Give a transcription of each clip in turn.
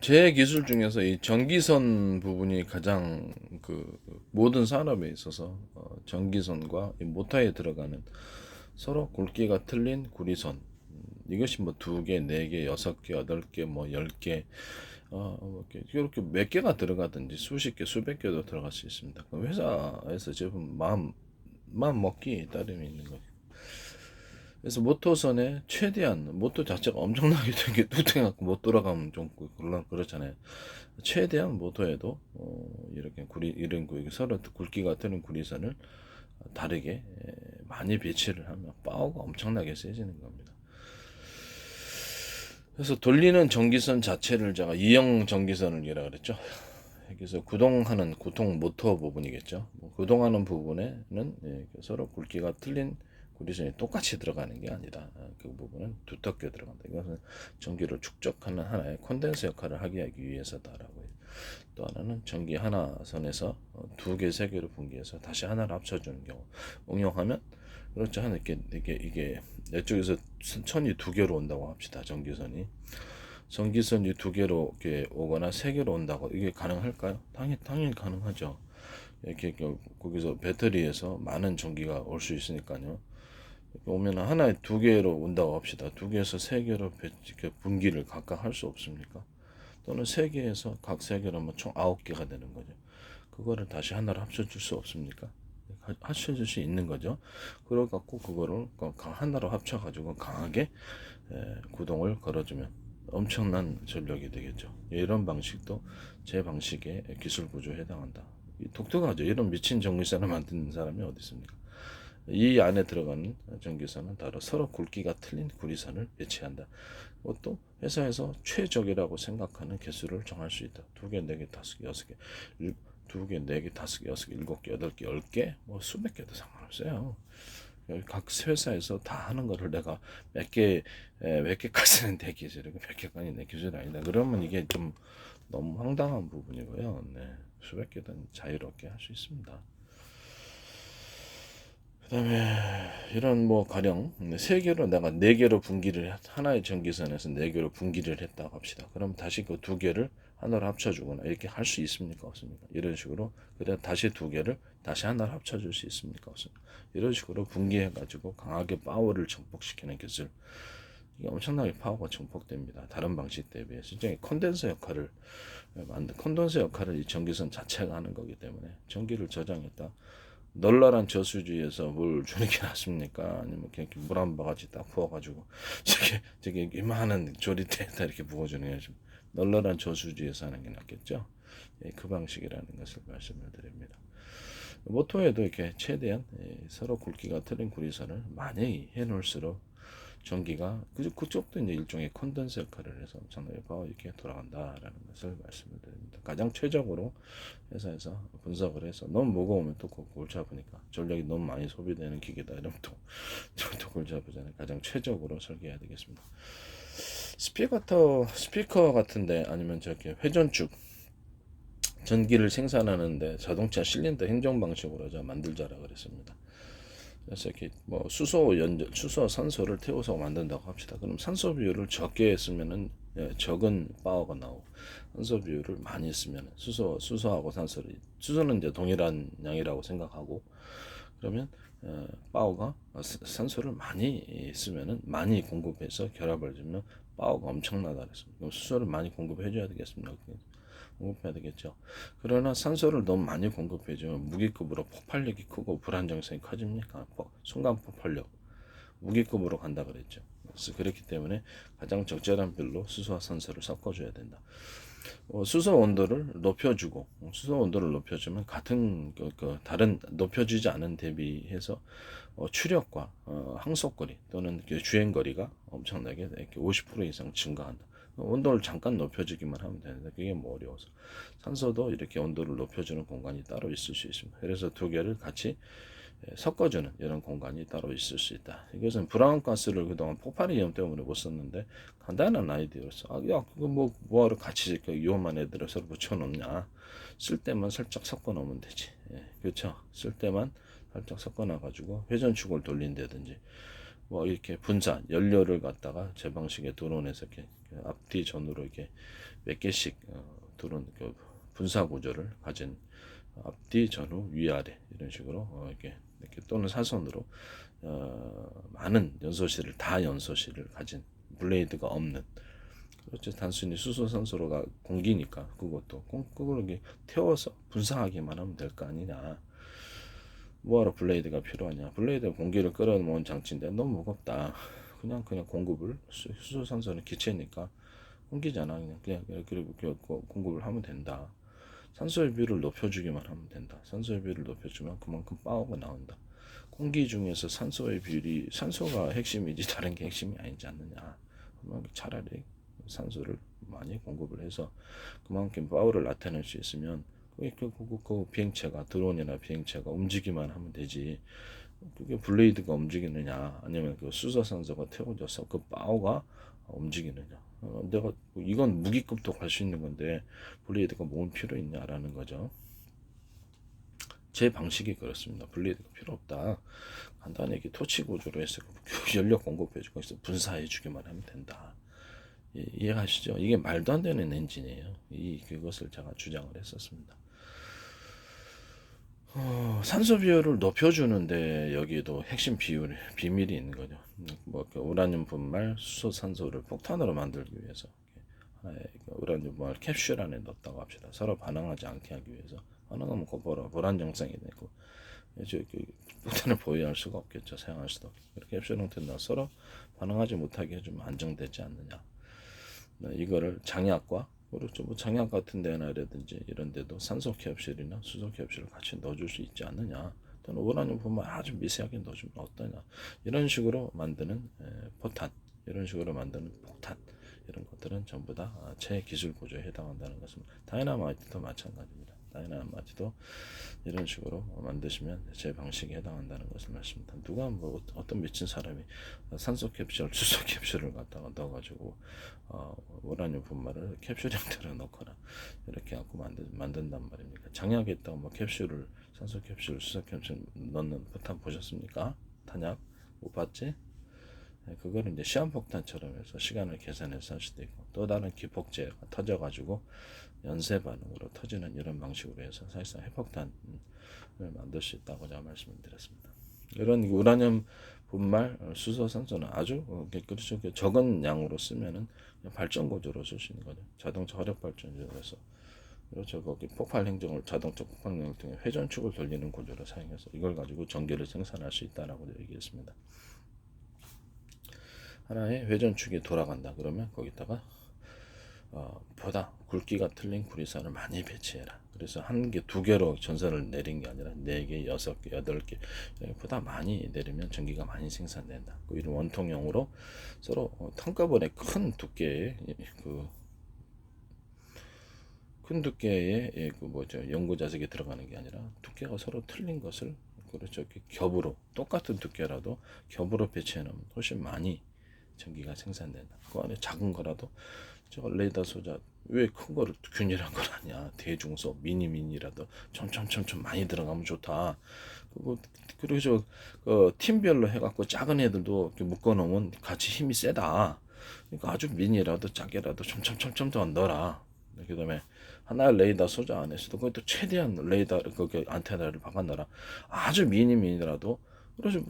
제 기술 중에서 이 전기선 부분이 가장 그 모든 산업에 있어서 전기선과 이 모터에 들어가는 서로 굵기가 틀린 구리선, 이것이 뭐 두 개, 네 개, 여섯 개, 여덟 개, 뭐 열 개, 이렇게 몇 개가 들어가든지 수십 개, 수백 개도 들어갈 수 있습니다. 그 회사에서 제품 마음 먹기에 따름이 있는 거예요. 그래서 모터선에 최대한 모터 자체가 엄청나게 되게 뚱뚱해갖고 못 돌아가면 좀 그렇잖아요. 최대한 모터에도 이렇게 이런 서로 굵기가 트는 구리선을 다르게 많이 배치를 하면 파워가 엄청나게 세지는 겁니다. 그래서 돌리는 전기선 자체를 제가 이형 전기선이라 그랬죠. 그래서 구동하는 구동 모터 부분이겠죠. 구동하는 부분에는 서로 굵기가 틀린 구리선이 똑같이 들어가는 게 아니라 그 부분은 두텁게 들어간다. 이것은 전기를 축적하는 하나의 콘덴서 역할을 하기 위해서다라고 해요. 또 하나는 전기 하나 선에서 두 개, 세 개로 분기해서 다시 하나를 합쳐주는 경우 응용하면 그렇죠. 한 이게 이쪽에서 선이 두 개로 온다고 합시다. 전기선이 두 개로 이렇게 오거나 세 개로 온다고 이게 가능할까요? 당연히 가능하죠. 이렇게 거기서 배터리에서 많은 전기가 올 수 있으니까요. 오면 하나에 두 개로 온다고 합시다. 두 개에서 세 개로 분기를 각각 할 수 없습니까? 또는 세 개에서 각 세 개로 총 9개가 되는 거죠. 그거를 다시 하나로 합쳐줄 수 없습니까? 합쳐줄 수 있는 거죠. 그래 갖고 그거를 하나로 합쳐가지고 강하게 구동을 걸어주면 엄청난 전력이 되겠죠. 이런 방식도 제 방식의 기술 구조에 해당한다. 독특하죠. 이런 미친 전기선을 만드는 사람이 어디 있습니까? 이 안에 들어가는 전기선은 따로 서로 굵기가 틀린 구리선을 배치한다. 그것도 회사에서 최적이라고 생각하는 개수를 정할 수 있다. 두 개, 네 개, 다섯 개, 여섯 개, 두 개, 네 개, 다섯 개, 여섯 개, 일곱 개, 여덟 개, 열 개, 뭐 수백 개도 상관없어요. 각 회사에서 다 하는 거를 내가 몇 개까지는 내 기술이고 몇 개까지 내 기술이 아니다. 그러면 이게 좀 너무 황당한 부분이고요. 네, 수백 개든 자유롭게 할 수 있습니다. 그다음에 이런 뭐 가령 세 개로 내가 네 개로 분기를 하나의 전기선에서 네 개로 분기를 했다고 합시다. 그럼 다시 그 두 개를 하나로 합쳐주거나 이렇게 할 수 있습니까? 없습니까? 이런 식으로 그래 다시 두 개를 다시 하나로 합쳐줄 수 있습니까? 없습니까? 이런 식으로 분기해가지고 강하게 파워를 증폭시키는 기술. 이게 엄청나게 파워가 증폭됩니다. 다른 방식 대비해 실제 콘덴서 역할을 이 전기선 자체가 하는 거기 때문에 전기를 저장했다. 널널한 저수지에서 물 주는 게 낫습니까? 아니면 그냥 물 한 바가지 딱 부어가지고 저게 이만한 조리대에다 이렇게 부어주는 게 좀 널널한 저수지에서 하는 게 낫겠죠? 예, 그 방식이라는 것을 말씀을 드립니다. 모토에도 이렇게 최대한 서로 굵기가 틀린 구리선을 많이 해놓을수록 전기가 그쪽도 이제 일종의 콘덴서 역할을 해서 엄청나게 파워 있게 돌아간다라는 것을 말씀을 드립니다. 가장 최적으로 회사에서 분석을 해서 너무 무거우면 또 골치 아프니까 전력이 너무 많이 소비되는 기계다 이러면 또 골치 아프잖아요. 가장 최적으로 설계해야 되겠습니다. 스피커 같은데 아니면 저기 회전축 전기를 생산하는데 자동차 실린더 행정 방식으로 만들자라 그랬습니다. 그래서 이렇게 뭐 수소, 산소를 태워서 만든다고 합시다. 그럼 산소 비율을 적게 쓰면은 적은 파워가 나오고 산소 비율을 많이 쓰면 수소하고 수소는 이제 동일한 양이라고 생각하고 그러면 파워가 산소를 많이 쓰면은 많이 공급해서 결합을 주면 파워가 엄청나다 그랬습니다. 그럼 수소를 많이 공급해 줘야 되겠습니다. 공급해야 되겠죠. 그러나 산소를 너무 많이 공급해주면 무기급으로 폭발력이 크고 불안정성이 커집니까? 순간 폭발력, 무기급으로 간다 그랬죠. 그래서 그렇기 때문에 가장 적절한 별로 수소와 산소를 섞어줘야 된다. 수소 온도를 높여주고 수소 온도를 높여주면 같은 다른 높여주지 않은 대비해서 추력과 항속거리 또는 주행거리가 엄청나게 이렇게 50% 이상 증가한다. 온도를 잠깐 높여주기만 하면 되는데 그게 뭐 어려워서 산소도 이렇게 온도를 높여주는 공간이 따로 있을 수 있습니다. 그래서 두 개를 같이 섞어주는 이런 공간이 따로 있을 수 있다. 이것은 브라운 가스를 그동안 폭발 위험 때문에 못 썼는데 간단한 아이디어였어. 야 그거 뭐하러 같이 위험한 애들을 서로 붙여놓냐? 쓸 때만 살짝 섞어 놓으면 되지. 그렇죠? 쓸 때만 살짝 섞어 놔가지고 회전축을 돌린다든지 뭐 이렇게 분사 연료를 갖다가 제 방식의 드론에서 이렇게 앞뒤 전후로 이렇게 몇 개씩 드론 그 분사 구조를 가진 앞뒤 전후 위아래 이런 식으로 이렇게 또는 사선으로 많은 연소실을 다 연소실을 가진 블레이드가 없는 그렇죠. 단순히 수소 산소로가 공기니까 그것도 그걸 이렇게 태워서 분사하기만 하면 될 거 아니냐. 뭐하러 블레이드가 필요하냐. 블레이드가 공기를 끌어모은 장치인데 너무 무겁다. 그냥 공급을 수소 산소는 기체니까 공기잖아. 그냥 이렇게 공급을 하면 된다. 산소의 비율을 높여주기만 하면 된다. 산소의 비율을 높여주면 그만큼 파워가 나온다. 공기 중에서 산소의 비율이 산소가 핵심이지 다른 게 핵심이 아니지 않느냐. 차라리 산소를 많이 공급을 해서 그만큼 파워를 나타낼 수 있으면 그 비행체가 드론이나 비행체가 움직이만 하면 되지. 그게 블레이드가 움직이느냐 아니면 그 수소산소가 태워져서 그 파워가 움직이느냐. 내가 이건 무기급도 갈 수 있는 건데 블레이드가 뭔 필요 있냐라는 거죠. 제 방식이 그렇습니다. 블레이드가 필요 없다. 간단히 이렇게 토치 구조로 해서 연료 공급해주고 분사해주기만 하면 된다. 이해가시죠? 이게 말도 안 되는 엔진이에요. 그것을 제가 주장을 했었습니다. 산소 비율을 높여주는데 여기도 핵심 비밀이 있는 거죠. 우라늄 분말 수소 산소를 폭탄으로 만들기 위해서 우라늄 분말 캡슐 안에 넣었다고 합시다. 서로 반응하지 않게 하기 위해서 반응하면 보란 영상이 되고 폭탄을 보유할 수가 없겠죠. 사용할 수도 없고 캡슐 형태로 넣어 서로 반응하지 못하게 해주면 안정되지 않느냐. 이거를 장약과 그렇죠. 뭐 장약 같은 데나라든지 이런 데도 산소 캡슐이나 수소 캡슐을 같이 넣어줄 수 있지 않느냐. 또는 우라늄 분말 아주 미세하게 넣어주면 어떠냐. 이런 식으로 만드는 포탄, 이런 식으로 만드는 폭탄 이런 것들은 전부 다 제 기술 구조에 해당한다는 것입니다. 다이나마이트도 마찬가지입니다. 다이나마이트도 이런 식으로 만드시면 제 방식에 해당한다는 것을 말씀드립니다. 누가 뭐 어떤 미친 사람이 산소 캡슐, 수소 캡슐을 갖다가 넣어가지고 우라늄 분말을 캡슐 형태로 넣거나 이렇게 갖고 만든단 말입니까? 장약에다가 뭐 캡슐을 산소 캡슐, 수소 캡슐 넣는 포탄 보셨습니까? 탄약 못 봤지? 그거를 이제 시한폭탄처럼 해서 시간을 계산해서 할 수도 있고 또 다른 기폭제가 터져가지고 연쇄 반응으로 터지는 이런 방식으로 해서 사실상 핵폭탄을 만들 수 있다고 제가 말씀을 드렸습니다. 이런 우라늄 분말 수소 산소는 아주 그렇죠. 적은 양으로 쓰면은 발전 구조로 쓸 수 있는 거죠. 자동차 화력 발전소에서 그렇죠. 거기 폭발 행정을 자동차 폭발 행정을 통해 회전축을 돌리는 구조를 사용해서 이걸 가지고 전기를 생산할 수 있다라고 얘기했습니다. 하나의 회전축이 돌아간다. 그러면 거기다가 보다 굵기가 틀린 구리선을 많이 배치해라. 그래서 한 개, 두 개로 전선을 내린 게 아니라 네 개, 여섯 개, 여덟 개 보다 많이 내리면 전기가 많이 생산된다. 이런 원통형으로 서로 턴가번에 큰 두께의 큰 두께의 연구 자석이 들어가는 게 아니라 두께가 서로 틀린 것을 그렇죠. 겹으로 똑같은 두께라도 겹으로 배치해 놓으면 훨씬 많이 전기가 생산된다. 그 안에 작은 거라도 저 레이더 소자 왜 큰 거를 균일한 걸 하냐. 대중소 미니라도 촘촘 많이 들어가면 좋다. 그리고 팀별로 해갖고 작은 애들도 묶어 놓으면 같이 힘이 세다. 그러니까 아주 미니라도 작게라도 촘촘 더 넣어라. 그 다음에 하나의 레이더 소자 안에서도 그것도 최대한 레이더 안테나를 박아 넣어라. 아주 미니라도 그래서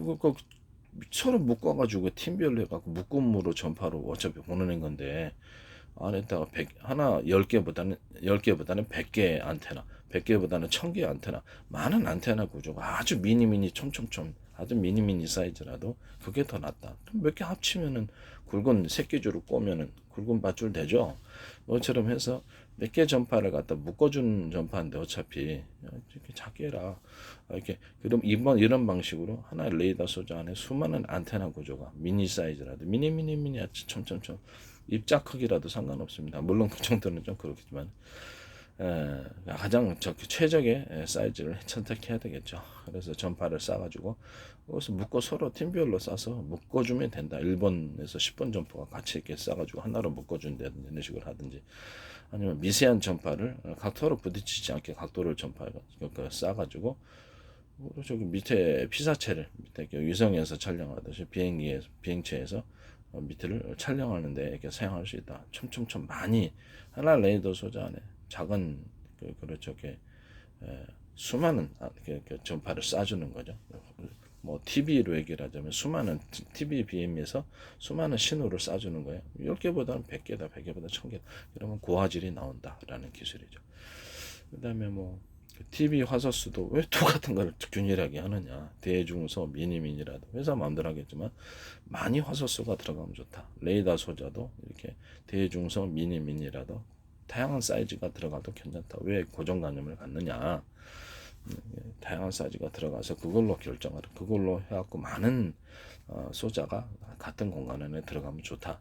서로 묶어가지고 팀별로 해갖고 묶음으로 전파로 어차피 보내는 건데 안에다가 하나 10개보다는 100개 안테나 100개보다는 1000개 안테나 많은 안테나 구조가 아주 미니 촘촘 아주 미니 사이즈라도 그게 더 낫다. 몇 개 합치면은 굵은 새끼줄을 꼬면은 굵은 밧줄 되죠. 그것처럼 해서 몇 개 전파를 갖다 묶어준 전파인데 어차피 이렇게 작게 해라. 이렇게 그럼 이런 방식으로 하나의 레이더 소자 안에 수많은 안테나 구조가 미니 사이즈라도 미니 촘촘 입자 크기라도 상관없습니다. 물론 그 정도는 좀 그렇겠지만 가장 최적의 사이즈를 선택해야 되겠죠. 그래서 전파를 싸가지고 거기서 묶어 서로 팀별로 싸서 묶어주면 된다. 1번에서 10번 전파가 같이 이렇게 싸가지고 하나로 묶어준다든지 이런 식으로 하든지 아니면 미세한 전파를 각도로 부딪히지 않게 각도를 전파를 싸가지고 저기 밑에 피사체를 밑에 위성에서 촬영하듯이 비행체에서 밑을 촬영하는데 이렇게 사용할 수 있다. 촘촘촘 많이 하나 레이더 소재 안에 작은 그렇죠. 수많은 전파를 쏴주는 거죠. 뭐 TV로 얘기를 하자면 수많은 TV BM에서 수많은 신호를 쏴주는 거예요. 10개보다는 100개다, 100개보다 1000개다. 그러면 고화질이 나온다라는 기술이죠. 그다음에 뭐 TV 화소수도 왜 똑같은 걸 균일하게 하느냐. 대중소 미니미니라도 회사 마음대로 하겠지만 많이 화소수가 들어가면 좋다. 레이더 소자도 이렇게 대중소 미니미니라도 다양한 사이즈가 들어가도 괜찮다. 왜 고정관념을 갖느냐. 다양한 사이즈가 들어가서 그걸로 결정하라. 그걸로 해갖고 많은 소자가 같은 공간 안에 들어가면 좋다.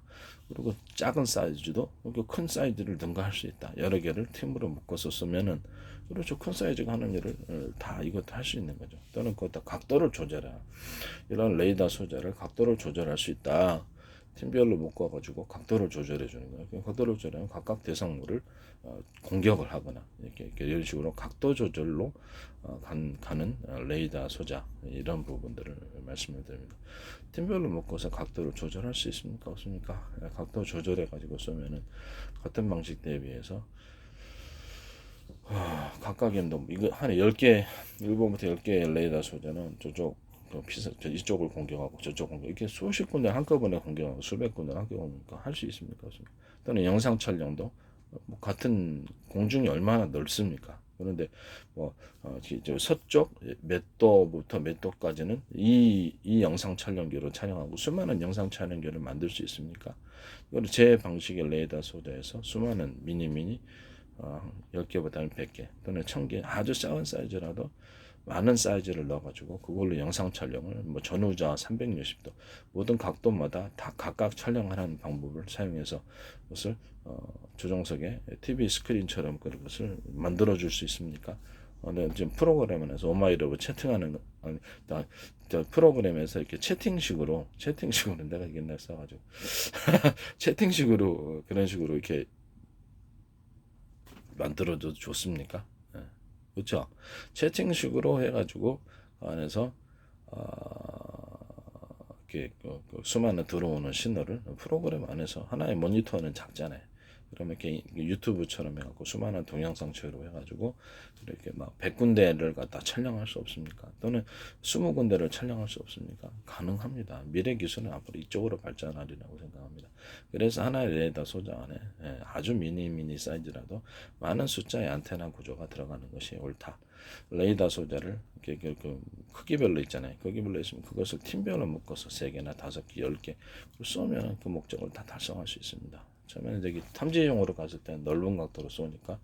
그리고 작은 사이즈도 큰 사이즈를 능가할 수 있다. 여러 개를 팀으로 묶어서 쓰면은 그렇죠. 큰 사이즈가 하는 일을 다 이것도 할 수 있는 거죠. 또는 그것도 각도를 조절해. 이런 레이더 소자를 각도를 조절할 수 있다. 팀별로 묶어가지고 각도를 조절해 주는 거예요. 각도를 조절하면 각각 대상물을 공격을 하거나 이렇게 이런 식으로 각도 조절로 가는 레이더 소자 이런 부분들을 말씀을 드립니다. 팀별로 묶어서 각도를 조절할 수 있습니까? 없습니까? 각도 조절해 가지고 쏘면은 같은 방식 대비해서 각각의 이거 한 10개 1번부터 10개의 레이더 소자는 저쪽 이쪽을 공격하고 저쪽 공격 이렇게 수십 군데 한꺼번에 공격하고 수백 군데 한꺼번에 할 수 있습니까? 또는 영상 촬영도 뭐 같은 공중이 얼마나 넓습니까? 그런데 뭐 서쪽 몇 도부터 몇 도까지는 이 영상 촬영기로 촬영하고 수많은 영상 촬영기를 만들 수 있습니까? 이거를 제 방식의 레이더 소재에서 수많은 미니 10개보다는 100개 또는 1000개 아주 작은 사이즈라도 많은 사이즈를 넣어가지고 그걸로 영상 촬영을 뭐 전후좌 360도 모든 각도마다 다 각각 촬영하는 방법을 사용해서 그것을 조정석에 TV 스크린처럼 그것을 만들어 줄 수 있습니까? 네, 지금 프로그램에서 오마이러브 채팅하는 거 아니, 프로그램에서 이렇게 채팅식으로 내가 옛날 써가지고 채팅식으로 그런 식으로 이렇게 만들어도 좋습니까? 그렇죠. 채팅식으로 해가지고 그 안에서 이렇게 수많은 들어오는 신호를 프로그램 안에서 하나의 모니터는 작잖아요. 그러면 이렇게 유튜브처럼 해갖고 수많은 동영상 처리로 해가지고 이렇게 막 100군데를 갖다 촬영할 수 없습니까? 또는 20군데를 촬영할 수 없습니까? 가능합니다. 미래 기술은 앞으로 이쪽으로 발전하리라고 생각합니다. 그래서 하나의 레이더 소자 안에 아주 미니 사이즈라도 많은 숫자의 안테나 구조가 들어가는 것이 옳다. 레이더 소자를 그 크기별로 있잖아요. 크기별로 있으면 그것을 팀별로 묶어서 3개나 5개, 10개 쏘면 그 목적을 다 달성할 수 있습니다. 처음에는 저기 탐지용으로 갔을 때 넓은 각도로 쏘니까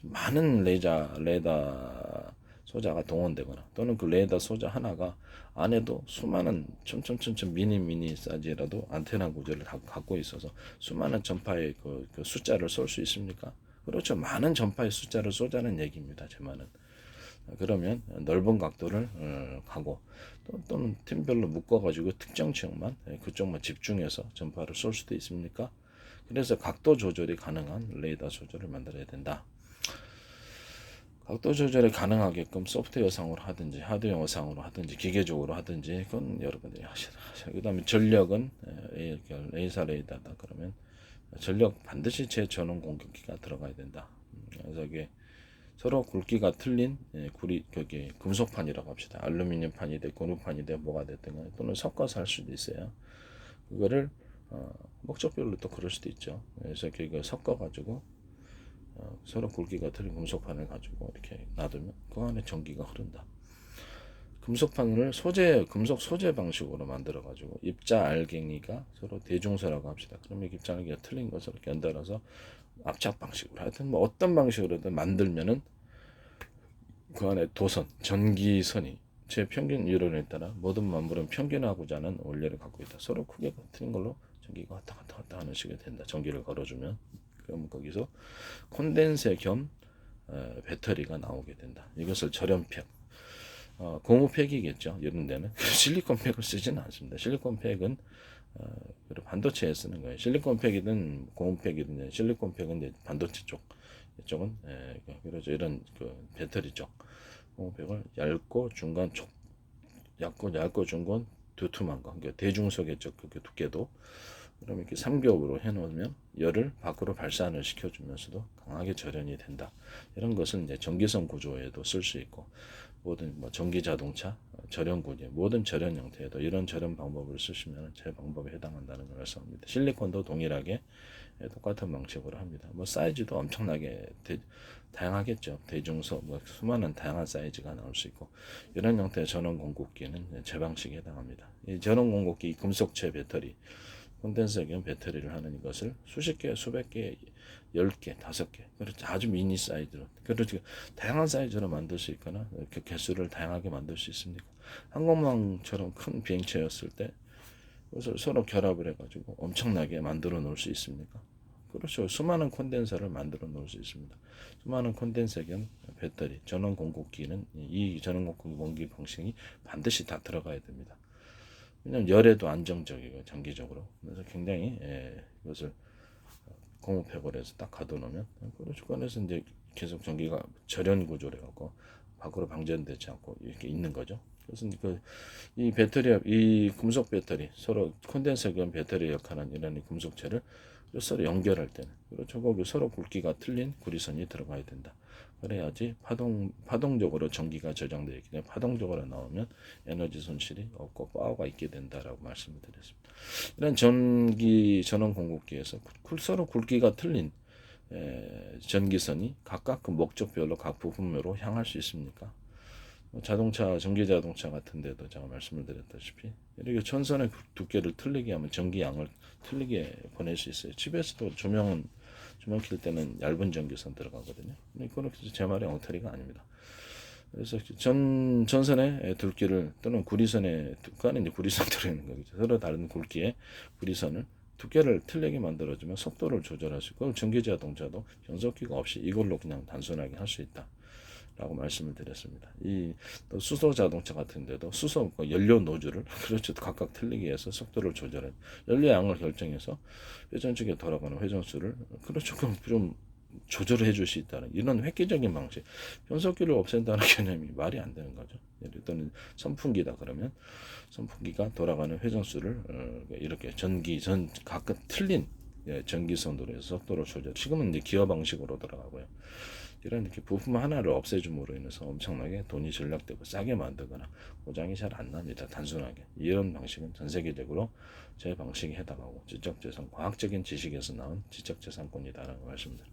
많은 레이더 소자가 동원되거나 또는 그 레이더 소자 하나가 안에도 수많은 촘촘 미니 사이즈라도 안테나 구조를 갖고 있어서 수많은 전파의 그 숫자를 쏠 수 있습니까? 그렇죠. 많은 전파의 숫자를 쏘자는 얘기입니다. 제 말은. 그러면 넓은 각도를 가고 또는 팀별로 묶어가지고 특정 지역만 그쪽만 집중해서 전파를 쏠 수도 있습니까? 그래서 각도 조절이 가능한 레이더 소재를 만들어야 된다. 각도 조절이 가능하게끔 소프트웨어상으로 하든지 하드웨어상으로 하든지 기계적으로 하든지 그건 여러분들이 하시라. 그 다음에 전력은 레이저 레이더다 그러면 전력 반드시 재전원 공격기가 들어가야 된다. 그래서 이게 서로 굵기가 틀린 거기 금속판이라고 합시다. 알루미늄판이 돼, 고무판이 돼, 뭐가 됐든 간에 또는 섞어서 할 수도 있어요. 그거를 목적별로 또 그럴 수도 있죠. 그래서 그거 섞어가지고 서로 굵기가 틀린 금속판을 가지고 이렇게 놔두면 그 안에 전기가 흐른다. 금속판을 금속 소재 방식으로 만들어가지고 입자 알갱이가 서로 대중소라고 합시다. 그러면 입자 알갱이가 틀린 것을 이렇게 연달아서 압착 방식으로 하여튼 뭐 어떤 방식으로든 만들면은 그 안에 전기선이 제 평균 이론에 따라 모든 만물은 평균하고자 하는 원리를 갖고 있다. 서로 크게 틀린 걸로 전기가 왔다 갔다 하는 식이 된다. 전기를 걸어주면 그러면 거기서 콘덴서 겸 배터리가 나오게 된다. 이것을 절연팩 고무팩이겠죠. 이런 데는 실리콘팩을 쓰지는 않습니다. 실리콘팩은 반도체에 쓰는 거예요. 실리콘팩이든 고무팩이든 실리콘팩은 이제 반도체 쪽, 이쪽은 그렇죠. 이런 그 배터리 쪽. 공업팩을 얇고 중간 얇고 중간 두툼한 거, 그러니까 대중석의 그 두께도. 그러면 이렇게 3겹으로 해놓으면 열을 밖으로 발산을 시켜주면서도 강하게 절연이 된다. 이런 것은 이제 전기선 구조에도 쓸 수 있고, 모든 뭐 전기 자동차 절연 구조, 모든 절연 형태에도 이런 절연 방법을 쓰시면 제 방법에 해당한다는 걸 말씀합니다. 실리콘도 동일하게 똑같은 방식으로 합니다. 뭐 사이즈도 엄청나게 다양하겠죠. 대중석, 뭐 수많은 다양한 사이즈가 나올 수 있고, 이런 형태의 전원 공급기는 제 방식에 해당합니다. 이 전원 공급기 금속체 배터리, 콘덴서기형 배터리를 하는 이것을 수십 개, 수백 개, 10개, 5개, 그렇죠. 아주 미니 사이즈로, 그렇죠. 다양한 사이즈로 만들 수 있거나 그 개수를 다양하게 만들 수 있습니다. 항공모함처럼 큰 비행체였을 때 그것을 서로 결합을 해가지고 엄청나게 만들어 놓을 수 있습니까? 그렇죠. 수많은 콘덴서를 만들어 놓을 수 있습니다. 수많은 콘덴서겸 배터리, 전원 공급기는 이 전원 공급기 방식이 반드시 다 들어가야 됩니다. 왜냐하면 열에도 안정적이고 장기적으로, 그래서 굉장히 이것을 공업팩을 해서 딱 가둬놓으면 그렇죠. 꺼내서 이제 계속 전기가 절연 구조로 해갖고 밖으로 방전되지 않고 이렇게 있는 거죠. 그래서 이 배터리, 이 금속 배터리, 서로 콘덴서겸 배터리 역할하는 이런 금속체를 서로 연결할 때는, 그렇죠. 거기 서로 굵기가 틀린 구리선이 들어가야 된다. 그래야지 파동적으로 전기가 저장되어 있기 때문에 파동적으로 나오면 에너지 손실이 없고 파워가 있게 된다라고 말씀을 드렸습니다. 이런 전기 전원 공급기에서 서로 굵기가 틀린 전기선이 각각 그 목적별로 각 부분으로 향할 수 있습니까? 자동차, 전기 자동차 같은 데도 제가 말씀을 드렸다시피 이렇게 전선의 두께를 틀리게 하면 전기양을 틀리게 보낼 수 있어요. 집에서도 조명 킬 때는 얇은 전기선 들어가거든요. 그건 제 말이 엉터리가 아닙니다. 그래서 전선의 두께를 또는 구리선의, 그 안에 이제 구리선 들어있는 거겠죠. 서로 다른 굵기의 구리선을 두께를 틀리게 만들어주면 속도를 조절할 수 있고, 전기 자동차도 변속기가 없이 이걸로 그냥 단순하게 할 수 있다 라고 말씀을 드렸습니다. 이 또 수소 자동차 같은 데도 수소 연료 노즐을 그렇죠. 각각 틀리게 해서 속도를 조절해 연료 양을 결정해서 회전 측에 돌아가는 회전수를 그렇죠. 좀 조절해 줄 수 있다는 이런 획기적인 방식. 변속기를 없앤다는 개념이 말이 안 되는 거죠. 예를 들면 선풍기다 그러면 선풍기가 돌아가는 회전수를 이렇게 각각 틀린 전기선으로 해서 속도를 조절. 지금은 이제 기어 방식으로 돌아가고요. 이런 이렇게 부품 하나를 없애줌으로 인해서 엄청나게 돈이 절약되고 싸게 만들거나 고장이 잘 안 납니다. 단순하게. 이런 방식은 전 세계적으로 제 방식에 해당하고 지적재산, 과학적인 지식에서 나온 지적재산권이다라고 말씀드립니다.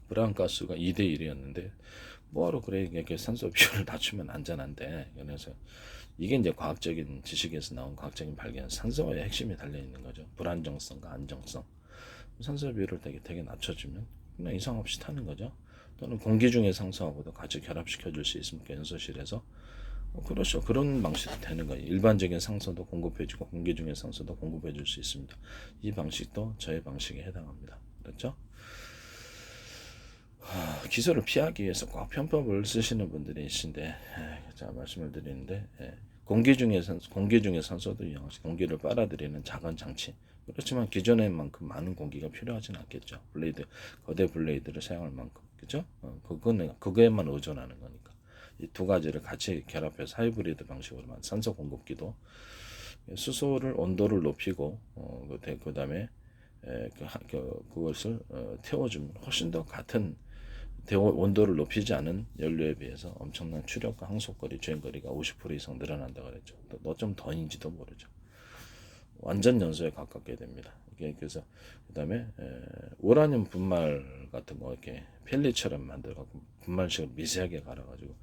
브라운가스가 2대1이었는데 뭐하러 그래, 이렇게 산소 비율을 낮추면 안전한데. 그래서 이게 이제 과학적인 지식에서 나온 과학적인 발견, 산소의 핵심이 달려있는 거죠. 불안정성과 안정성. 산소 비율을 되게 낮춰주면 그냥 이상 없이 타는 거죠. 또는 공기 중의 산소하고도 같이 결합시켜 줄 수 있습니까? 연소실에서. 그렇죠. 그런 방식도 되는 거예요. 일반적인 산소도 공급해주고 공기 중의 산소도 공급해줄 수 있습니다. 이 방식도 저의 방식에 해당합니다. 그렇죠? 기술을 피하기 위해서 꼭 편법을 쓰시는 분들이 있는데, 제가 말씀을 드리는데, 공기 중의 산소도 이용하시, 공기를 빨아들이는 작은 장치. 그렇지만 기존의 만큼 많은 공기가 필요하진 않겠죠. 거대 블레이드를 사용할 만큼, 그죠? 그거에만 의존하는 거니까. 이 두 가지를 같이 결합해서 하이브리드 방식으로 만 산소 공급기도 수소를 온도를 높이고, 그 다음에 그것을 태워주면 훨씬 더 같은 온도를 높이지 않은 연료에 비해서 엄청난 추력과 항속거리, 주행거리가 50% 이상 늘어난다고 그랬죠. 너 좀 더인지도 모르죠. 완전 연소에 가깝게 됩니다. 그래서 그다음에 우라늄 분말 같은 거 이렇게 펠리처럼 만들어갖고 분말식을 미세하게 갈아가지고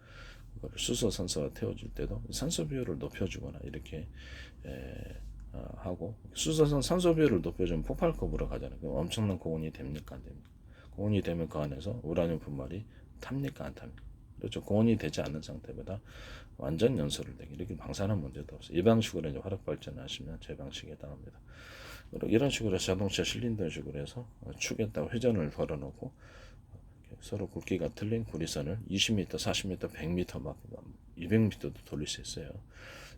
그걸 수소, 산소와 태워줄 때도 산소 비율을 높여주거나 이렇게 하고, 산소 비율을 높여주면 폭발급으로 가잖아요. 그럼 엄청난 고온이 됩니까, 안 됩니까? 고온이 되면 그 안에서 우라늄 분말이 탑니까, 안 탑니까? 그렇죠. 고온이 되지 않은 상태보다 완전 연소를 되게 이렇게 방사능 문제도 없어요. 이 방식으로 이제 화력 발전하시면 제 방식에 해당합니다. 이런 식으로 자동차 실린더 식으로 해서 축에다가 회전을 걸어놓고 서로 굵기가 틀린 구리선을 20m, 40m, 100m 막 200m도 돌릴 수 있어요.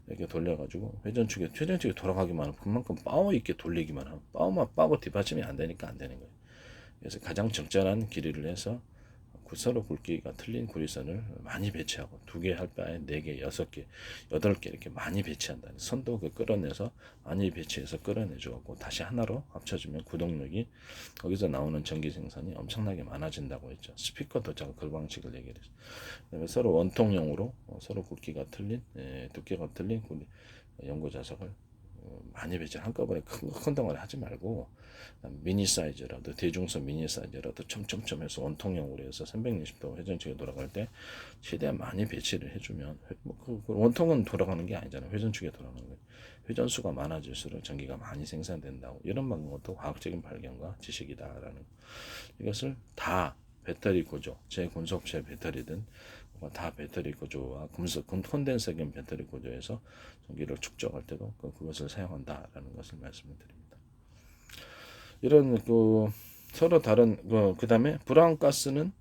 이렇게 돌려가지고 회전축에 돌아가기만 하면 그만큼 파워 있게 돌리기만 하면 파워 뒷받침이 안 되니까 안 되는 거예요. 그래서 가장 적절한 길이를 해서 서로 굵기가 틀린 구리선을 많이 배치하고 2개 할 바에 4개, 6개, 8개 이렇게 많이 배치한다. 선도 끌어내서 많이 배치해서 끌어내주고 다시 하나로 합쳐주면 구동력이 거기서 나오는 전기 생산이 엄청나게 많아진다고 했죠. 스피커도 제가 그 방식을 얘기를 했어요. 그다음에 서로 원통형으로 서로 굵기가 틀린 두께가 틀린 연고 자석을 많이 배치를 한꺼번에 큰 덩어리 하지 말고 미니 사이즈라도 대중선 미니 사이즈라도 첨첨첨 해서 원통형으로 해서 360도 회전축에 돌아갈 때 최대한 많이 배치를 해주면 원통은 돌아가는 게 아니잖아요. 회전축에 돌아가는 거예요. 회전수가 많아질수록 전기가 많이 생산된다고 이런 방법도 과학적인 발견과 지식이다라는 이것을 다 배터리 구조, 제금속체 배터리든 다 배터리 구조와 금속 콘덴서경 배터리 구조에서 전기를 축적할 때도 그것을 사용한다라는 것을 말씀을 드립니다. 이런 서로 다른 그다음에 브라운가스는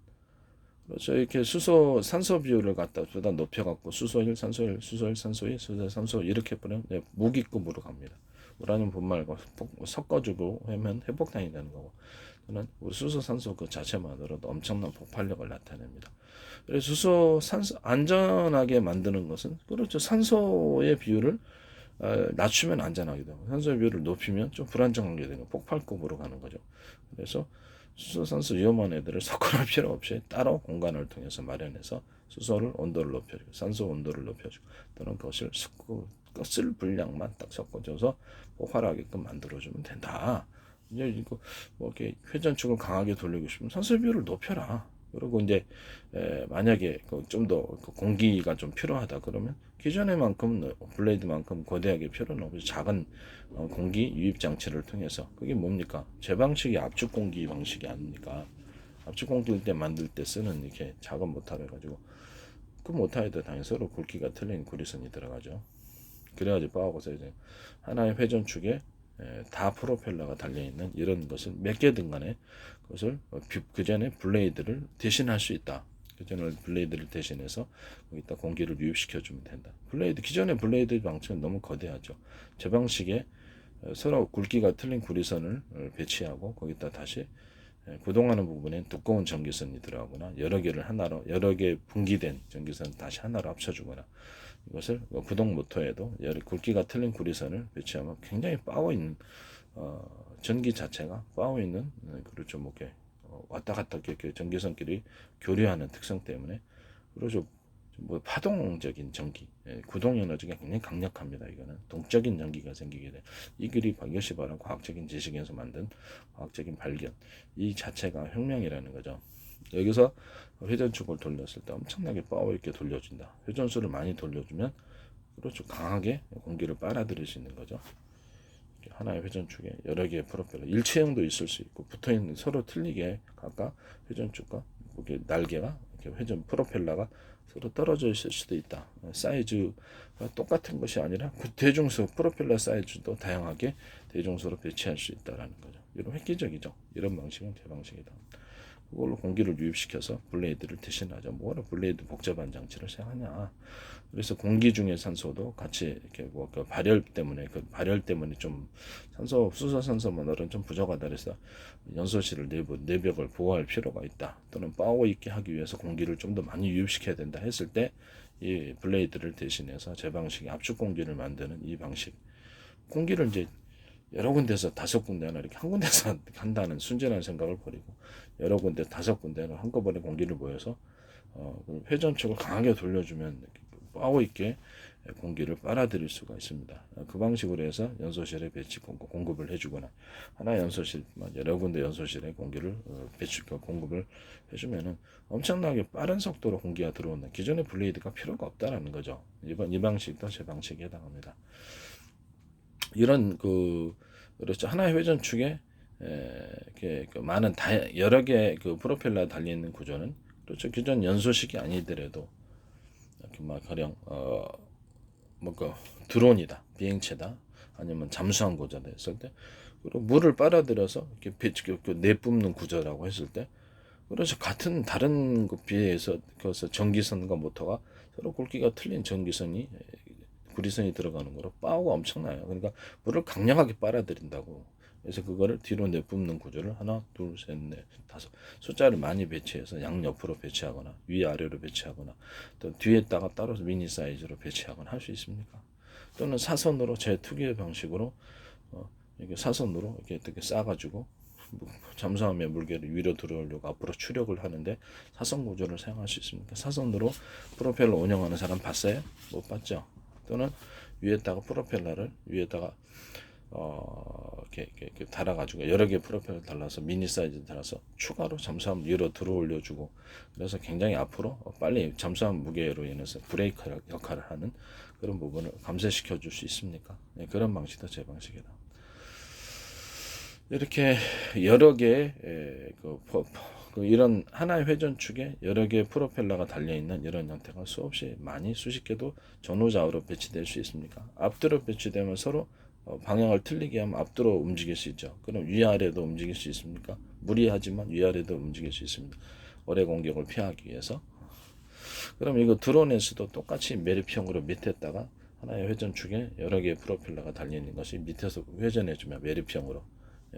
그렇죠. 이렇게 수소 산소 비율을 갖다 높여갖고 수소일 산소일 수소일 산소일 수소 산소 이렇게 보면 무기급으로 갑니다. 우라늄 분말과 섞어주고 하면 회복탄이 되는 거고 저는 우리 수소 산소 그 자체만으로도 엄청난 폭발력을 나타냅니다. 그래서 수소 산소 안전하게 만드는 것은 그렇죠. 산소의 비율을 낮추면 안전하게 되고 산소의 비율을 높이면 좀 불안정하게 되고 폭발급으로 가는 거죠. 그래서 수소산소 위험한 애들을 섞어놓을 필요 없이 따로 공간을 통해서 마련해서 수소를 온도를 높여주고 산소 온도를 높여주고 또는 그것을 쓸 분량만 딱 섞어줘서 폭발하게끔 만들어주면 된다. 이제 이거 뭐 이렇게 회전축을 강하게 돌리고 싶으면 산소 비율을 높여라. 그리고 이제 만약에 좀 더 공기가 좀 필요하다 그러면 기존의만큼 블레이드만큼 거대하게 필요는 없이 작은 공기 유입 장치를 통해서 그게 뭡니까? 제 방식이 압축 공기 방식이 아닙니까? 압축 공기일 때 만들 때 쓰는 이렇게 작은 모터를 해가지고 그 모터에도 당연히 서로 굵기가 틀린 구리선이 들어가죠. 그래가지고 빠하고서 이제 하나의 회전축에 다 프로펠러가 달려있는 이런 것을 몇 개든 간에 그것을 그 전에 블레이드를 대신할 수 있다. 그 전에 블레이드를 대신해서 거기다 공기를 유입시켜주면 된다. 기존의 블레이드 방식은 너무 거대하죠. 제 방식에 서로 굵기가 틀린 구리선을 배치하고 거기다 다시 구동하는 부분에 두꺼운 전기선이 들어가거나 여러 개 분기된 전기선 다시 하나로 합쳐주거나 이것을 구동 모터에도 굵기가 틀린 구리선을 배치하면 굉장히 파워 있는 전기 자체가 파워 있는 그렇죠. 뭐 이렇게 왔다 갔다 이렇게 전기선끼리 교류하는 특성 때문에 그렇죠. 뭐 파동적인 전기, 구동 에너지가 굉장히 강력합니다. 이거는 동적인 전기가 생기게 돼. 이것이 바로 과학적인 지식에서 만든 과학적인 발견. 이 자체가 혁명이라는 거죠. 여기서 회전축을 돌렸을 때 엄청나게 파워 있게 돌려준다. 회전수를 많이 돌려주면 그렇죠. 강하게 공기를 빨아들일 수 있는 거죠. 하나의 회전축에 여러 개의 프로펠러, 일체형도 있을 수 있고 붙어있는 서로 틀리게 각각 회전축과 날개가 이렇게 회전 프로펠러가 서로 떨어져 있을 수도 있다. 사이즈가 똑같은 것이 아니라 그 대중수 프로펠러 사이즈도 다양하게 대중수로 배치할 수 있다라는 거죠. 이런 획기적이죠. 이런 방식은 제 방식이다. 그걸로 공기를 유입시켜서 블레이드를 대신하죠. 뭐하러 블레이드 복잡한 장치를 사용하냐. 그래서 공기 중의 산소도 같이 이렇게 그 발열 때문에 좀 수소산소만으로는 좀 부족하다. 그래서 연소실을 내벽을 보호할 필요가 있다. 또는 파워 있게 하기 위해서 공기를 좀 더 많이 유입시켜야 된다 했을 때 이 블레이드를 대신해서 제 방식의 압축 공기를 만드는 이 방식. 공기를 이제 여러 군데서 5군데나 이렇게 한 군데서 한다는 순진한 생각을 버리고 여러 군데 5군데는 한꺼번에 공기를 모여서 회전축을 강하게 돌려주면 파워 있게 공기를 빨아들일 수가 있습니다. 그 방식으로 해서 연소실에 배치 공급을 해주거나 하나 연소실만 여러 군데 연소실에 공기를 공급을 해주면은 엄청나게 빠른 속도로 공기가 들어오는 기존의 블레이드가 필요가 없다라는 거죠. 이 방식도 제 방식에 해당합니다. 이런 그렇죠. 하나의 회전축에 이렇게 많은 여러 개 프로펠러 달려 있는 구조는 그렇죠. 기존 연소식이 아니더라도 이렇게 막 가령 뭔가 드론이다, 비행체다, 아니면 잠수함 구조다 했을 때 그리고 물을 빨아들여서 이렇게 내뿜는 구조라고 했을 때 그래서 같은 다른 것 비해서 그래서 전기선과 모터가 서로 굵기가 틀린 전기선이 구리선이 들어가는 거로 파워가 엄청나요. 그러니까 물을 강력하게 빨아들인다고 그래서 그거를 뒤로 내뿜는 구조를 하나, 둘, 셋, 넷, 다섯 숫자를 많이 배치해서 양옆으로 배치하거나 위아래로 배치하거나 또 뒤에다가 따로 미니 사이즈로 배치하거나 할 수 있습니까? 또는 사선으로 제 특유의 방식으로 이렇게 사선으로 이렇게 싸가지고 잠수함의 물개를 위로 들어오려고 앞으로 추력을 하는데 사선 구조를 사용할 수 있습니까? 사선으로 프로펠러 운영하는 사람 봤어요? 못 봤죠? 또는 위에다가 프로펠러를 위에다가 이렇게 달아가지고 여러 개 프로펠러 달아서 미니 사이즈 달아서 추가로 잠수함 위로 들어올려주고 그래서 굉장히 앞으로 빨리 잠수함 무게로 인해서 브레이크 역할을 하는 그런 부분을 감쇄시켜 줄 수 있습니까? 네, 그런 방식도 제 방식이다. 이렇게 여러 개의 이런 하나의 회전축에 여러 개의 프로펠러가 달려있는 이런 형태가 수없이 많이 수십 개도 전후좌우로 배치될 수 있습니까? 앞뒤로 배치되면 서로 방향을 틀리게 하면 앞뒤로 움직일 수 있죠. 그럼 위아래도 움직일 수 있습니까? 무리하지만 위아래도 움직일 수 있습니다. 어뢰 공격을 피하기 위해서. 그럼 이거 드론에서도 똑같이 매립형으로 밑에다가 하나의 회전축에 여러 개의 프로펠러가 달려있는 것이 밑에서 회전해주면 매립형으로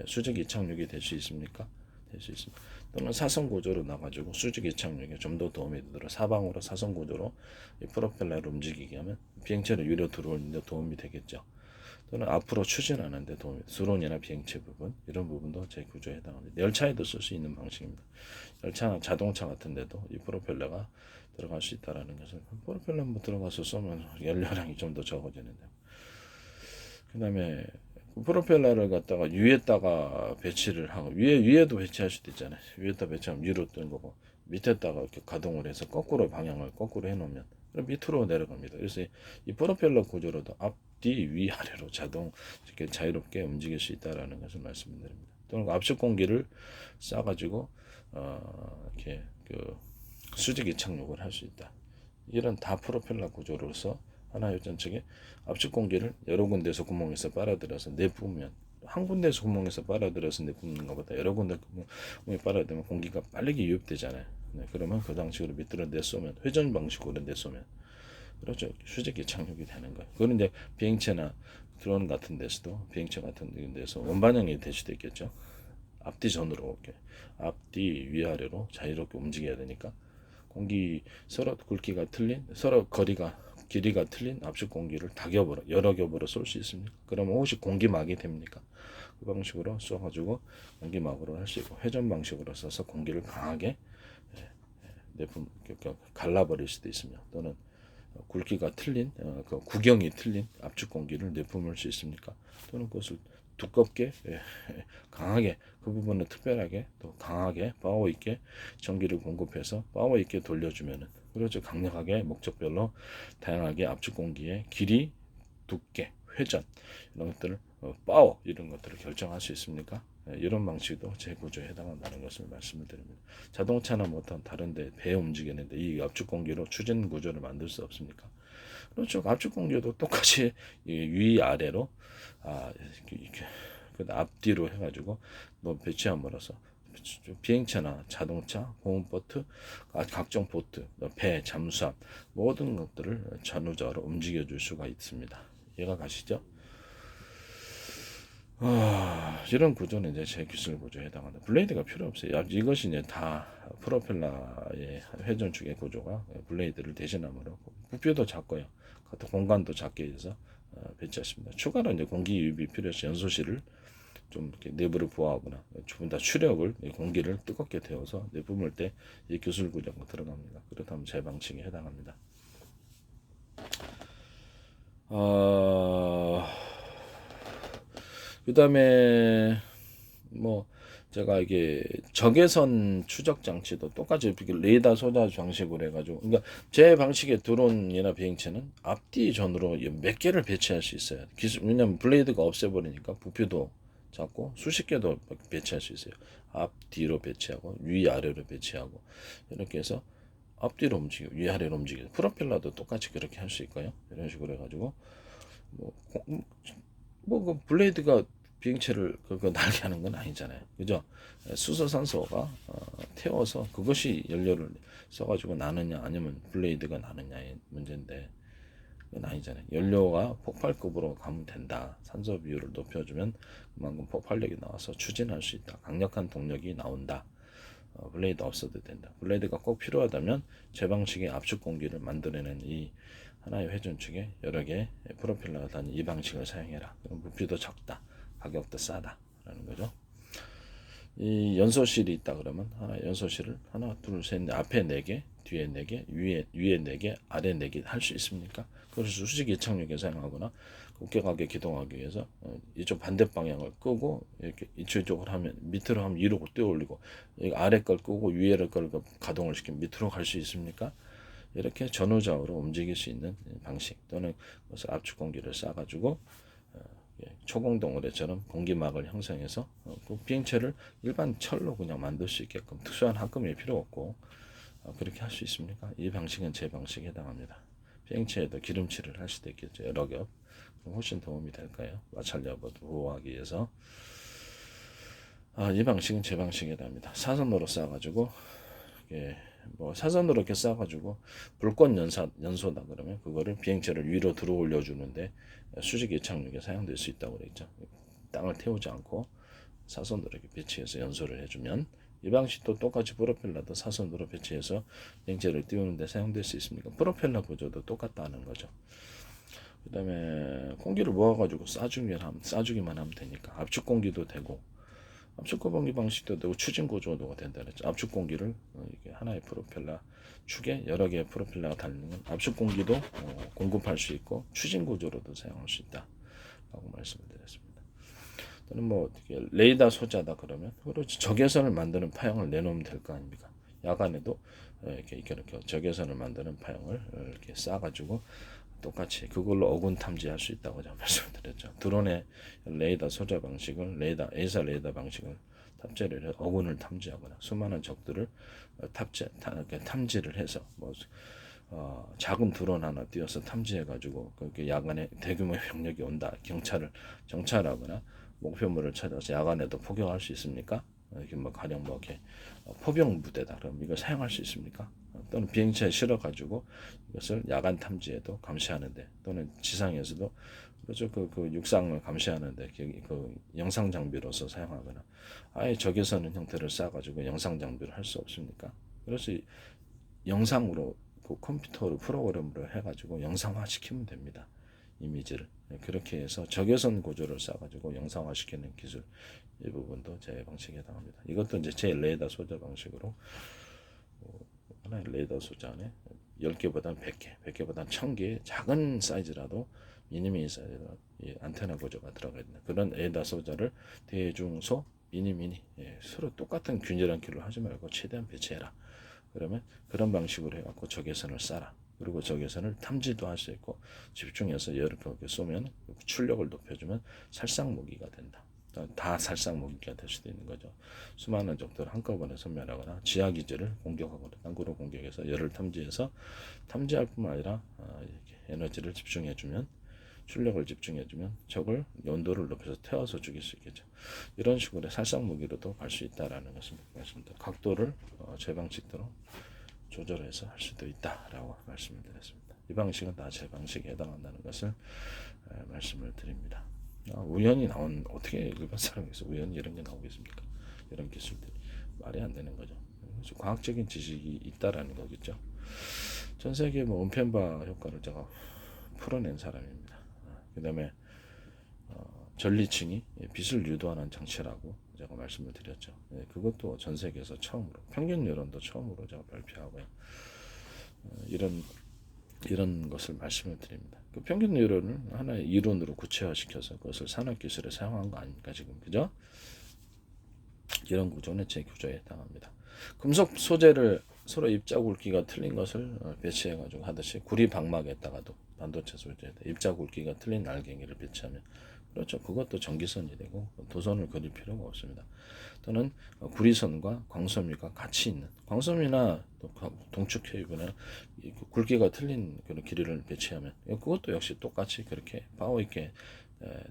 수직 이착륙이 될 수 있습니까? 될 수 있습니다. 또는 사선 구조로 나가지고 수직 이착륙에 좀 더 도움이 되도록 사방으로 사선 구조로 이 프로펠러를 움직이게 하면 비행체를 위로 들어오는 데 도움이 되겠죠. 또는 앞으로 추진하는 데 도움이 드론이나 비행체 부분 이런 부분도 제 구조에 해당합니다. 열차에도 쓸 수 있는 방식입니다. 열차나 자동차 같은 데도 이 프로펠러가 들어갈 수 있다는 것은 프로펠러 한번 들어가서 쏘면 연료량이 좀 더 적어지는데 그 다음에 프로펠러를 갖다가 위에다가 배치를 하고 위에도 배치할 수도 있잖아요. 위에다 배치하면 위로 뜨는 거고 밑에다가 이렇게 가동을 해서 거꾸로 방향을 거꾸로 해놓으면 그럼 밑으로 내려갑니다. 그래서 이 프로펠러 구조로도 앞뒤 위아래로 이렇게 자유롭게 움직일 수 있다라는 것을 말씀드립니다. 또는 압축 공기를 싸가지고 이렇게 수직 이착륙을 할 수 있다. 이런 다 프로펠러 구조로서 하나의 전측에 압축 공기를 여러 군데서 구멍에서 빨아들여서 내뿜으면 한 군데에서 구멍에서 빨아들여서 내뿜는 것보다 여러 군데 구멍에 빨아들면 공기가 빠르게 유입되잖아요. 네, 그러면 그 방식으로 밑으로 내쏘면 회전 방식으로 내쏘면 그렇죠. 수직이 착륙이 되는 거예요. 그건 이제 비행체나 드론 같은 데서도 비행체 같은 데서 원반영이 될 수도 있겠죠. 앞뒤 전으로 이렇게 앞뒤 위아래로 자유롭게 움직여야 되니까 공기 서로 굵기가 틀린 서로 길이가 틀린 압축 공기를 다겹으로 여러 겹으로 쏠 수 있습니까? 그러면 혹시 공기막이 됩니까? 그 방식으로 쏘가지고 공기막으로 할 수 있고 회전 방식으로 써서 공기를 강하게 갈라버릴 수도 있으며 또는 굵기가 틀린 구경이 틀린 압축 공기를 내뿜을 수 있습니까? 또는 그것을 두껍게 강하게 그 부분을 특별하게 또 강하게 파워 있게 전기를 공급해서 파워 있게 돌려주면은 그렇죠. 강력하게 목적별로 다양하게 압축 공기의 길이, 두께, 회전 이런 것들을 파워 이런 것들을 결정할 수 있습니까? 이런 방식도 제 구조에 해당한다는 것을 말씀을 드립니다. 자동차나 뭐 다른데 배 움직이는데 이 압축 공기로 추진 구조를 만들 수 없습니까? 그렇죠. 압축 공기도 똑같이 위아래로 이렇게 앞뒤로 해가지고 뭐 배치함으로써 비행체나 자동차, 고음보트, 각종 보트, 배, 잠수함 모든 것들을 전후좌우로 움직여 줄 수가 있습니다. 이해가 가시죠? 이런 구조는 이제 제 기술 구조에 해당한다. 블레이드가 필요 없어요. 이것이 이제 다 프로펠러의 회전축의 구조가 블레이드를 대신함으로 부피도 작고요. 공간도 작게 해서 배치했습니다. 추가로 이제 공기 유입이 필요해서 연소실을 좀 이렇게 내부를 보호하거나 조금 더 추력을 공기를 뜨겁게 데워서 내뿜을 때 이 기술 구조가 들어갑니다. 그렇다면 제 방식에 해당합니다. 그 다음에 뭐 제가 이게 적외선 추적 장치도 똑같이 이렇게 레이더 소자 방식으로 해가지고 그러니까 제 방식의 드론이나 비행체는 앞뒤 전으로 몇 개를 배치할 수 있어요. 왜냐면 블레이드가 없애버리니까 부피도 작고 수십 개도 배치할 수 있어요. 앞뒤로 배치하고 위아래로 배치하고 이렇게 해서 앞뒤로 움직이고 위아래로 움직이고 프로펠러도 똑같이 그렇게 할 수 있고요. 이런 식으로 해가지고 그 블레이드가 비행체를 날게 하는 건 아니잖아요. 그죠? 수소산소가 태워서 그것이 연료를 써가지고 나느냐 아니면 블레이드가 나느냐의 문제인데 그건 아니잖아요. 연료가 폭발급으로 가면 된다. 산소 비율을 높여주면 그만큼 폭발력이 나와서 추진할 수 있다. 강력한 동력이 나온다. 블레이드 없어도 된다. 블레이드가 꼭 필요하다면 제 방식의 압축 공기를 만들어낸 이 하나의 회전축에 여러 개의 프로펠러가 다닌 이 방식을 사용해라. 그럼 부피도 적다. 가격도 싸다. 라는 거죠. 이 연소실이 있다 그러면 하나 연소실을 하나 둘셋 앞에 4개 뒤에 4개 위에 4개 아래 4개 할 수 있습니까? 그래서 수직 이착륙에 사용하거나 급격하게 기동하기 위해서 이쪽 반대 방향을 끄고 이렇게 이쪽으로 하면 밑으로 하면 위로 뛰어 올리고 아래 걸 끄고 위에를 걸 가동을 시키면 밑으로 갈 수 있습니까? 이렇게 전후좌우로 움직일 수 있는 방식 또는 그것을 압축 공기를 싸가지고 초공동 의뢰처럼 공기막을 형성해서 그 비행체를 일반 철로 그냥 만들 수 있게끔 특수한 합금이 필요 없고 그렇게 할 수 있습니까? 이 방식은 제 방식에 해당합니다. 비행체에도 기름칠을 할 수도 있겠죠. 여러 겹. 훨씬 도움이 될까요? 마찰 여부도 보호하기 위해서. 이 방식은 제 방식에 해당합니다. 사선으로 싸가지고 뭐 사선으로 이렇게 싸가지고 불꽃 연소다 그러면 그거를 비행체를 위로 들어 올려주는데 수직 이착륙에 사용될 수 있다고 그랬죠. 땅을 태우지 않고 사선으로 이렇게 배치해서 연소를 해주면 이 방식도 똑같이 프로펠러도 사선으로 배치해서 비행체를 띄우는데 사용될 수 있습니까? 프로펠러 구조도 똑같다는 거죠. 그 다음에 공기를 모아가지고 싸주기만 하면 되니까 압축 공기도 되고 압축 공기 방식도 되고 추진 구조도 된다 그랬죠. 압축 공기를 이게 하나의 프로펠러 축에 여러 개의 프로펠러가 달리는 건 압축 공기도 공급할 수 있고 추진 구조로도 사용할 수 있다라고 말씀을 드렸습니다. 또는 뭐 어떻게 레이더 소자다 그러면 그렇지 적외선을 만드는 파형을 내놓으면 될 거 아닙니까? 야간에도 이렇게 적외선을 만드는 파형을 이렇게 싸가지고 똑같이 그걸로 어군 탐지할 수 있다고 제가 말씀드렸죠. 드론의 레이더 소자 방식을 에이사 레이더 방식을 탑재를 해서 어군을 탐지하거나 수많은 적들을 탐지를 해서 작은 드론 하나 띄워서 탐지해가지고 그렇게 야간에 대규모 병력이 온다 경찰을 정찰하거나 목표물을 찾아서 야간에도 포격할 수 있습니까? 이렇게 가령 이렇게 포병 부대다 그럼 이거 사용할 수 있습니까? 또는 비행체에 실어가지고 이것을 야간 탐지에도 감시하는데 또는 지상에서도 그렇죠 그 육상을 감시하는데 그 영상 장비로서 사용하거나 아예 적외선은 형태를 쌓아가지고 영상 장비를 할 수 없습니까? 그래서 영상으로 그 컴퓨터로 프로그램으로 해가지고 영상화 시키면 됩니다. 이미지를 그렇게 해서 적외선 구조를 쌓아가지고 영상화 시키는 기술 이 부분도 제 방식에 해당합니다. 이것도 이제 제 레이더 소자 방식으로 하나의 레이더 소자 안에 10개보다는 100개, 100개보다는 1000개의 작은 사이즈라도 미니미니 사이즈라도 안테나 구조가 들어가 있는 그런 레이더 소자를 대중소, 미니미니 서로 똑같은 균일한 길로 하지 말고 최대한 배치해라. 그러면 그런 방식으로 해갖고 적외선을 쏴라. 그리고 적외선을 탐지도 할 수 있고 집중해서 이렇게 쏘면 출력을 높여주면 살상 무기가 된다. 다 살상 무기가 될 수도 있는 거죠. 수많은 적들을 한꺼번에 섬멸하거나 지하 기지를 공격하거나 땅굴을 공격해서 열을 탐지해서 탐지할 뿐만 아니라 이렇게 에너지를 집중해주면 출력을 집중해주면 적을 온도를 높여서 태워서 죽일 수 있겠죠. 이런 식으로 살상 무기로도 갈 수 있다라는 것을 말씀드립니다. 각도를 제 방식대로 조절해서 할 수도 있다라고 말씀을 드렸습니다. 이 방식은 다 제 방식에 해당한다는 것을 말씀을 드립니다. 우연히 나온 어떻게 일반 사람에서 우연히 이런 게 나오겠습니까? 이런 기술들이 말이 안 되는 거죠. 과학적인 지식이 있다라는 거겠죠. 전 세계 은펜바 효과를 제가 풀어낸 사람입니다. 그다음에 전리층이 빛을 유도하는 장치라고 제가 말씀을 드렸죠. 그것도 전 세계에서 처음으로 평균 여론도 처음으로 제가 발표하고요. 이런 것을 말씀을 드립니다. 그 평균 여론을 하나의 이론으로 구체화시켜서 그것을 산업기술에 사용한 거 아닙니까 지금 그죠? 이런 구조는 제 구조에 해당합니다. 금속 소재를 서로 입자굵기가 틀린 것을 배치해가지고 하듯이 구리 방막에다가도 반도체 소재에 입자굵기가 틀린 알갱이를 배치하면 그렇죠. 그것도 전기선이 되고 도선을 그릴 필요가 없습니다. 또는 구리선과 광섬유가 같이 있는 광섬유나 동축 케이블이나 굵기가 틀린 그런 길이를 배치하면 그것도 역시 똑같이 그렇게 파워 있게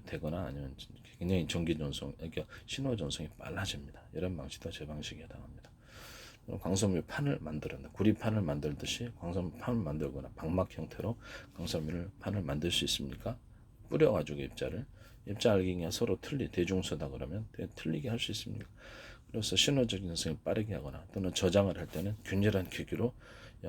되거나 아니면 굉장히 전기 전송, 그러니까 신호 전송이 빨라집니다. 이런 방식도 제 방식에 해당합니다. 광섬유 판을 만들었다. 구리판을 만들듯이 광섬유 판을 만들거나 방막 형태로 광섬유를 판을 만들 수 있습니까? 뿌려가지고 입자 알갱이가 서로 대중소다 그러면 틀리게 할 수 있습니까? 그래서 신호적 현상이 빠르게 하거나 또는 저장을 할 때는 균일한 크기로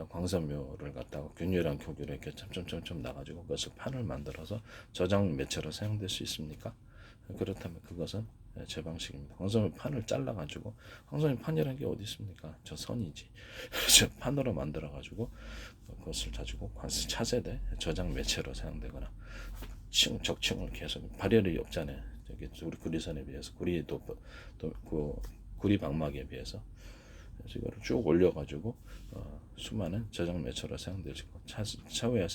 광섬유를 갖다가 균일한 크기로 이렇게 점점점점 나가지고 그것을 판을 만들어서 저장 매체로 사용될 수 있습니까? 그렇다면 그것은 제 방식입니다. 광섬유 판을 잘라가지고 광섬유 판이라는 게 어디 있습니까? 저 선이지. 저 판으로 만들어가지고 그것을 가지고 차세대 저장 매체로 사용되거나 적층을 계속 발열이 없잖아요. 저기 우리 구리선에 비해서 그 구리 방막에 비해서 그래서 이거를 쭉 올려가지고 수많은 저장 매체로 사용되고 차후에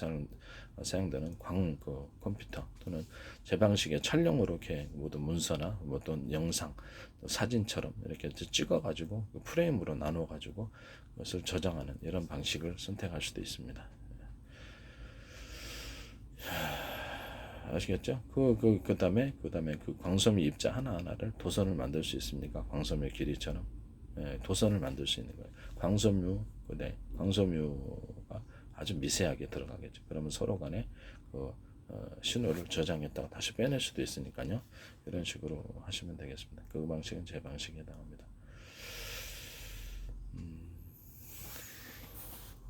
사용되는 그 컴퓨터 또는 제 방식의 촬영으로 이렇게 모든 문서나 어떤 영상, 사진처럼 이렇게 찍어가지고 그 프레임으로 나눠가지고 그것을 저장하는 이런 방식을 선택할 수도 있습니다. 아시겠죠? 그다음에 그 광섬유 입자 하나하나를 도선을 만들 수 있습니까? 광섬유 길이처럼 도선을 만들 수 있는 거예요. 광섬유가 아주 미세하게 들어가겠죠. 그러면 서로 간에 그 신호를 저장했다가 다시 빼낼 수도 있으니까요. 이런 식으로 하시면 되겠습니다. 그 방식은 제 방식에 해당합니다.